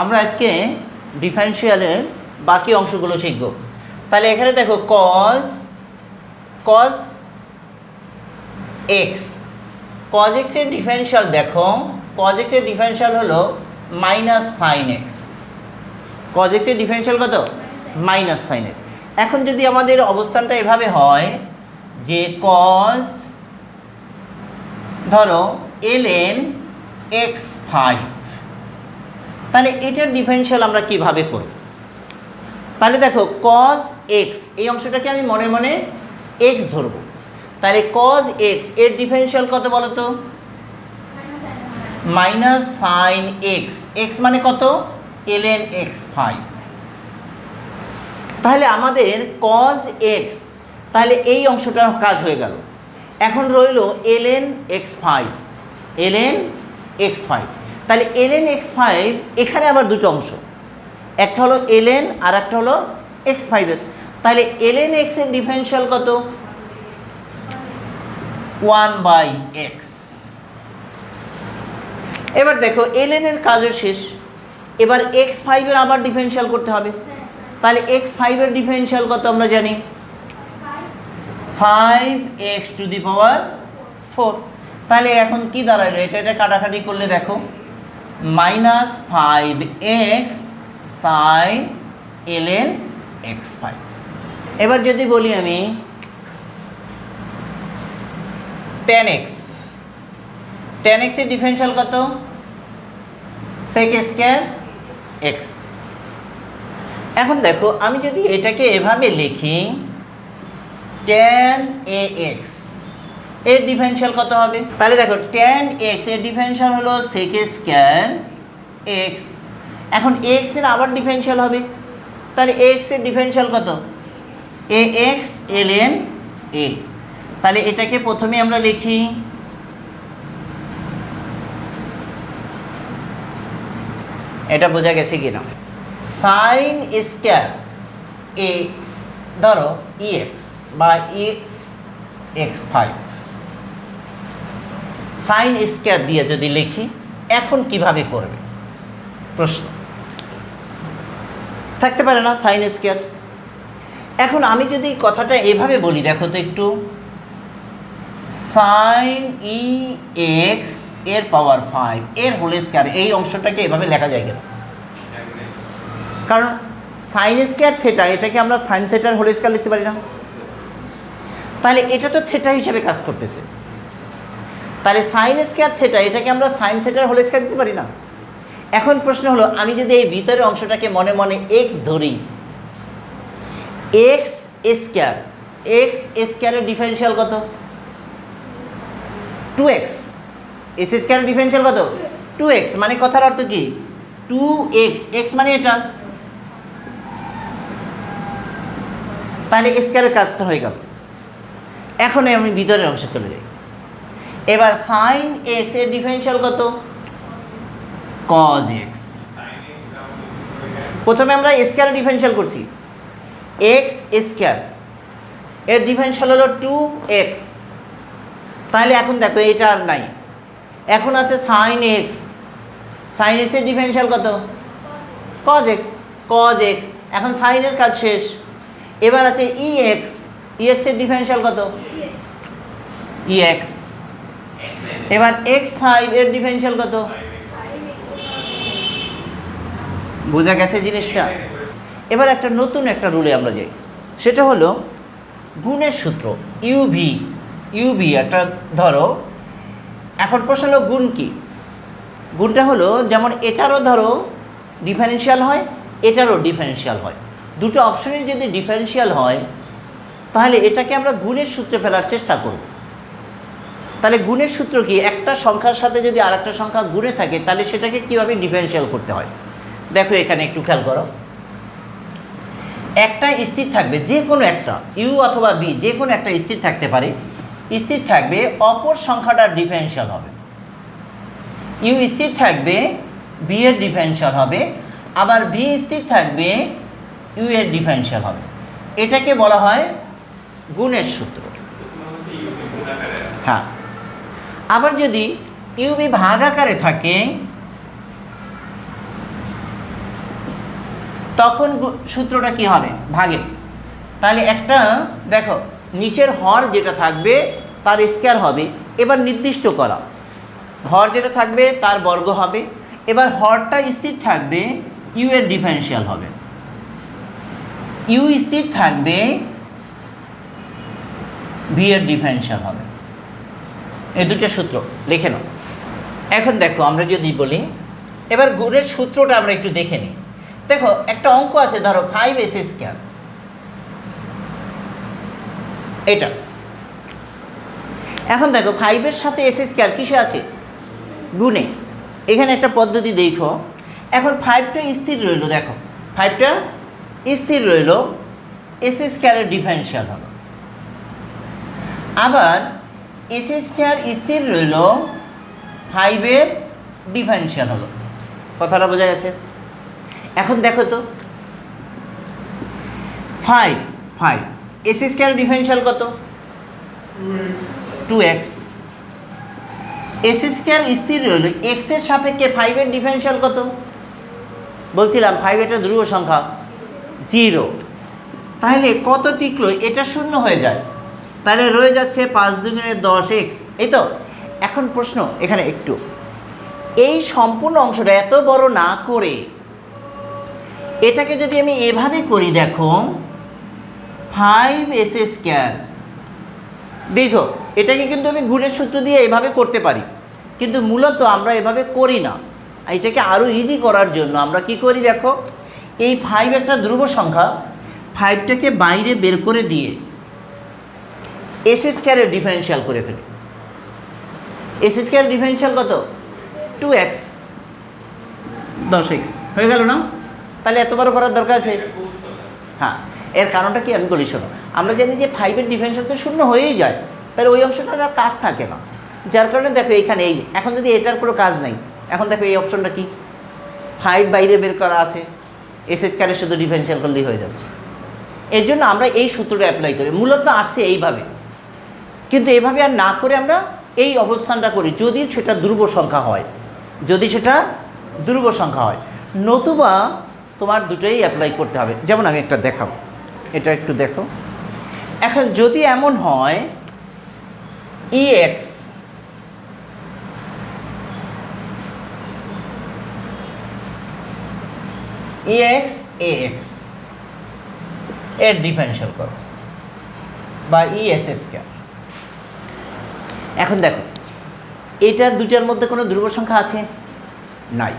আমরা আজকে ডিফারেনশিয়ালের বাকি অংশগুলো শিখব। তাহলে এখানে দেখো cos x এর ডিফারেনশিয়াল দেখো, cos x এর ডিফারেনশিয়াল হলো minus sine x. cos x এর ডিফারেনশিয়াল কত? Minus sine x. এখন যদি আমাদের অবস্থানটা এভাবে হয় যে cos ধরো ln x5, তাহলে এটার ডিফারেনশিয়াল আমরা কিভাবে করব? তাহলে দেখো cos x এই অংশটাকে আমি মনে মনে x ধরব। তাহলে cos x এর ডিফারেনশিয়াল কত বলো তো? Minus sine x. এক্স মানে কত? ln x5। তাহলে আমাদের cos x, তাহলে এই অংশটার কাজ হয়ে গেল। এখন রইল ln x5, ln x5। তাহলে ln x5 এখানে আবার দুটো অংশ, একটা হলো ln আর একটা হলো x5 এর। তাহলে ln x এর ডিফারেনশিয়াল কত? 1/x। এবার দেখো ln এর কাজের শেষ, এবার x5 এর আবার ডিফারেনশিয়াল করতে হবে। তাহলে x5 এর ডিফারেনশিয়াল কত আমরা জানি? 5x⁴। তাহলে এখন কি দাঁড়ালো? এটা কাটাকাটি করলে দেখো minus 5x sign ln x5। এবার যদি বলি আমি tan x এর ডিফারেনশিয়াল কত? sec² x। এখন দেখো আমি যদি এটাকে এভাবে লিখি tan ax এর ডিফারেনশিয়াল কত হবে? তাহলে দেখো tan x এর ডিফারেনশিয়াল হলো sec² x। এখন x এর আবার ডিফারেনশিয়াল হবে, তাহলে x এর ডিফারেনশিয়াল কত? ax ln a। তাহলে এটাকে প্রথমে আমরা লিখি এটা বোঝা গেছে কিনা? সাইন স্কয়ার a ধরো ex বা ex5 সাইন স্কয়ার দিয়ে যদি লিখি, এখন কিভাবে করবে প্রশ্ন থাকতে পারে না? Sine square. এখন আমি যদি কথাটা এভাবে বলি, দেখো তো একটু, সাইন ex এর পাওয়ার 5 এর হোল স্কয়ার, এই অংশটাকে এভাবে লেখা যায় কেন? কারণ সাইন স্কয়ার থিটা, এটাকে আমরা সাইন থিটার হোল স্কয়ার লিখতে পারি না? তাহলে এটা তো থিটা হিসেবে কাজ করতেছে। তাহলে সাইন স্কয়ার থিটা, এটাকে আমরা সাইন থিটার হোল স্কয়ার দিতে পারি না? এখন প্রশ্ন হলো, আমি যদি এই ভিতরের অংশটাকে মনে মনে x ধরি, x স্কয়ারের ডিফারেনশিয়াল কত? 2x। s স্কয়ারের ডিফারেনশিয়াল কত? 2x। মানে কথার অর্থ কি? 2x, x মানে এটা। তাহলে স্কয়ারের কাজটা হয়ে গেল। এখন আমি ভিতরের অংশে চলে যাই। এবার সাইন x এর ডিফারেনশিয়াল কত? cos x। প্রথমে আমরা স্কয়ারের ডিফারেনশিয়াল করছি, x স্কয়ার এর ডিফারেনশিয়াল হলো 2x। তাহলে এখন দেখো এটা আর নাই, এখন আছে সাইন x। সাইন x এর ডিফারেনশিয়াল কত? cos x। এখন সাইনের কাজ শেষ, এবার আছে ex এর ডিফারেনশিয়াল কত? ex। এবার x5 এর ডিফারেনশিয়াল কত? বোঝা গেছে জিনিসটা? এবার একটা নতুন একটা রুলে আমরা যাই, সেটা হলো গুণের সূত্র। ইউভি একটা ধরো, এখন প্রশ্ন হলো গুণ কি? গুণটা হলো যেমন এটারও ধরো ডিফারেনশিয়াল হয়, এটারও ডিফারেনশিয়াল হয়। দুটো অপশনের যদি ডিফারেনশিয়াল হয়, তাহলে এটাকে আমরা গুণের সূত্রে ফেলার চেষ্টা করব। তাহলে গুণের সূত্র কি? একটা সংখ্যার সাথে যদি আর একটা সংখ্যা গুণে থাকে, তাহলে সেটাকে কীভাবে ডিফারেনশিয়াল করতে হয় দেখো, এখানে একটু খেয়াল করো। একটা স্থির থাকবে, যে কোনো একটা, ইউ অথবা বি, যে কোনো একটা স্থির থাকতে পারে। স্থির থাকবে, অপর সংখ্যাটার ডিফারেনশিয়াল হবে। ইউ স্থির থাকবে, বি এর ডিফারেনশিয়াল হবে। আবার ভি স্থির থাকবে, ইউ এর ডিফারেনশিয়াল হবে। এটাকে বলা হয় গুণের সূত্র। হ্যাঁ, আবার যদি ইউবি ভাগ আকারে থাকে, তখন সূত্রটা কি হবে? ভাগে। তাহলে একটা দেখো নিচের হর যেটা থাকবে তার স্কয়ার হবে, এবার নির্দিষ্ট করা হর যেটা থাকবে তার বর্গ হবে। এবার হরটা স্থির থাকবে, ইউ এর ডিফারেন্সিয়াল হবে, ইউ স্থির থাকবে, ভি এর ডিফারেন্সিয়াল হবে। এই দুটো সূত্র লিখে নাও। এখন দেখো আমরা যদি বলি এবার গুণের সূত্রটা আমরা একটু দেখে নিই। দেখো একটা অঙ্ক আছে, ধরো 5s², এটা। এখন দেখো 5-এর সাথে s² কিসে আছে? গুণে। এখানে একটা পদ্ধতি দেখো। এখন 5টা স্থির রইল, দেখো 5টা স্থির রইল, s² এর ডিফারেন্সিয়াল হলো। আবার s² স্থির রইল, 5-এর ডিফারেন্সিয়াল হলো। কথাটা বোঝা গেছে? এখন দেখো তো 5 s² ডিফারেন্সিয়াল কত? 2x। s² স্থির রইল, x এর সাপেক্ষে 5-এর ডিফারেন্সিয়াল কত? বলছিলাম 5 এটা ধ্রুব সংখ্যা, 0। তাহলে কত টিকলো? এটা শূন্য হয়ে যায়, তাহলে রয়ে যাচ্ছে 5 দুগুণে 10x, এই তো। এখন প্রশ্ন এখানে একটু, এই সম্পূর্ণ অংশটা এত বড় না করে এটাকে যদি আমি এভাবে করি, দেখো 5s², দেখো এটাকে কিন্তু আমি গুণের সূত্র দিয়ে এভাবে করতে পারি, কিন্তু মূলত আমরা এভাবে করি না। এটাকে আরও ইজি করার জন্য আমরা কি করি, দেখো এই 5 একটা ধ্রুব সংখ্যা, 5টাকে বাইরে বের করে দিয়ে s² এর ডিফারেন্সিয়াল করে ফেলি। s² এর ডিফারেন্সিয়াল কত? 2x, 10x হয়ে গেল না? তাহলে এত বড় করার দরকার আছে? হ্যাঁ, এর কারণটা কি আমি বলি শোনো। আমরা জানি যে 5-এর ডিফারেন্সিয়াল তো শূন্য হয়েই যায়, তাহলে ওই অংশটার আর কাজ থাকে না। যার কারণে দেখো এইখানে এই, এখন যদি এটার কোনো কাজ নেই, এখন দেখো এই অপশনটা কি, 5 বাইরে বের করা আছে, s² এর শুধু ডিফারেন্সিয়াল করলেই হয়ে যাচ্ছে। এর জন্য আমরা এই সূত্রটা অ্যাপ্লাই করি, মূলত আসছে এইভাবে। কিন্তু এভাবে আর না করে আমরা এই অবস্থানটা করি যদি সেটা ধ্রুব সংখ্যা হয়, যদি সেটা ধ্রুব সংখ্যা হয়। নতুবা তোমার দুটোই অ্যাপ্লাই করতে হবে। যেমন আমি একটা দেখাবো, এটা একটু দেখো। এখন যদি এমন হয় ex ax এর ডিফারেন্সিয়াল করো, বা es²। এখন দেখো এটা দুটার মধ্যে কোনো ধ্রুব সংখ্যা আছে? নাই।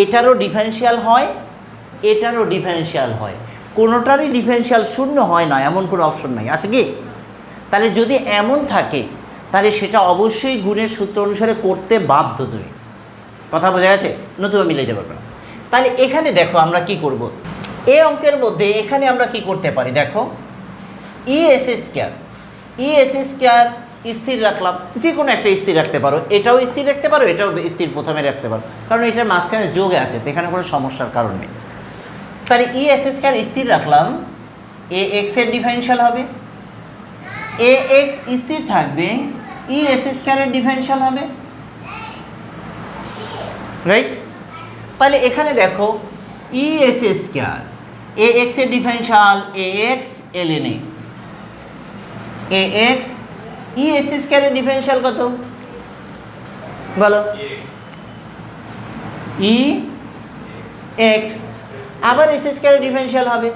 এটারও ডিফারেন্সিয়াল হয়, এটারও ডিফারেন্সিয়াল হয়, কোনোটারই ডিফারেন্সিয়াল শূন্য হয় না এমন কোনো অপশন নাই, আছে কি? তাহলে যদি এমন থাকে তাহলে সেটা অবশ্যই গুণের সূত্র অনুসারে করতে বাধ্য তুমি। কথা বোঝা গেছে? নতুবা মিলাইতে পারবে না। তাহলে এখানে দেখো আমরা কি করব, এই অঙ্কের মধ্যে এখানে আমরা কি করতে পারি, দেখো es² স্থির রাখলাম, যে কোনো একটা স্থির রাখতে পারো, এটাও স্থির রাখতে পারো, এটাও স্থির প্রথমে রাখতে পারো, কারণ এটার মাঝখানে যোগে আছে, এখানে কোনো সমস্যার কারণ নেই। তাহলে es² স্থির রাখলাম, ax এর ডিফারেন্সিয়াল হবে, ax স্থির থাকবে, es² এর ডিফারেন্সিয়াল হবে, রাইট? তাহলে এখানে দেখো es², ax এর differential ax ln ax, es² এর ডিফারেন্সিয়াল কত বলো? ex, আবার s² এর ডিফারেন্সিয়াল হবে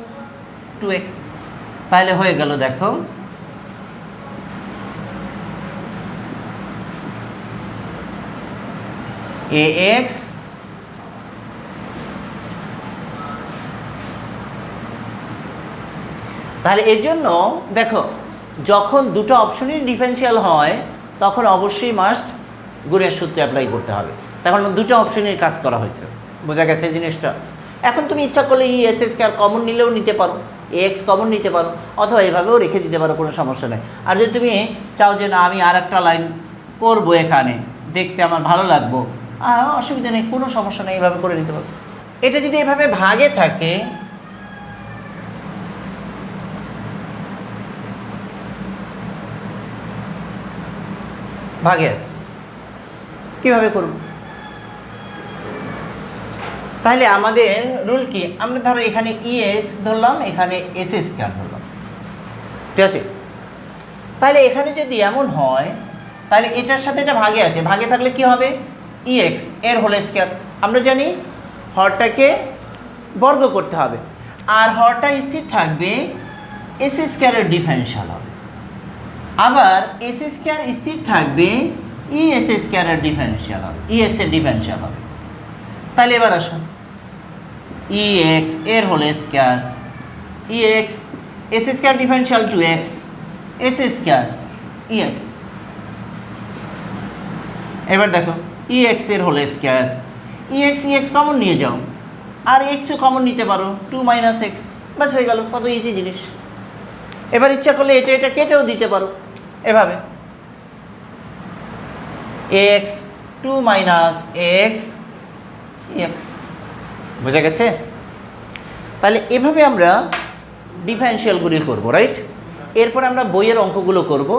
2x। তাহলে হয়ে গেল দেখো ax তাহলে এর জন্য দেখো যখন দুটো অপশনই ডিফারেন্সিয়াল হয় তখন অবশ্যই মাস্ট গুণের সূত্র অ্যাপ্লাই করতে হবে। তখন দুটো অপশনের কাজ করা হয়েছে, বোঝা গেছে জিনিসটা? এখন তুমি ইচ্ছা করলে es² কমন নিলেও নিতে পারো, ax কমন নিতে পারো, অথবা এভাবেও রেখে দিতে পারো, কোনো সমস্যা নেই। আর যদি তুমি চাও যে না আমি আর একটা লাইন করবো, এখানে দেখতে আমার ভালো লাগবো, অসুবিধা নেই, কোনো সমস্যা নেই, এভাবে করে নিতে পারো। এটা যদি এভাবে ভাগে থাকে, ভাগে আছে, কীভাবে করব? তাহলে আমাদের রুল কি, আমরা ধরো এখানে ex ধরলাম, এখানে s স্কয়ার ধরলাম, ঠিক আছে। তাহলে এখানে যদি এমন হয় তাহলে এটার সাথে এটা ভাগে আছে, ভাগে থাকলে কি হবে, ex এর হোল স্কয়ার। আমরা জানি হরটাকে বর্গ করতে হবে, আর হরটা স্থির থাকবে, এস স্কয়ারের ডিফারেনশিয়াল হবে। আবার এস স্কয়ার স্থির থাকবে, ই এস স্কয়ারের ডিফারেনশিয়াল হবে, ex এর ডিফারেনশিয়াল হবে। তাহলে এবার আসুন, ex এর whole square, ex S square differential to X, S square ex। এবার দেখো ex এর হোল স্কয়ার, ex কমন নিয়ে যাও, আর এক্সও কমন নিতে পারো, 2 - x, বাস হয়ে গেল, কত ইজি জিনিস। এবার ইচ্ছা করলে এটা এটা কেটেও দিতে পারো এভাবে, x 2 - x x, বোঝা গেছে? তাহলে এভাবে আমরা ডিফারেনশিয়ালগুলি করব, রাইট। এরপর আমরা বইয়ের অঙ্কগুলো করব।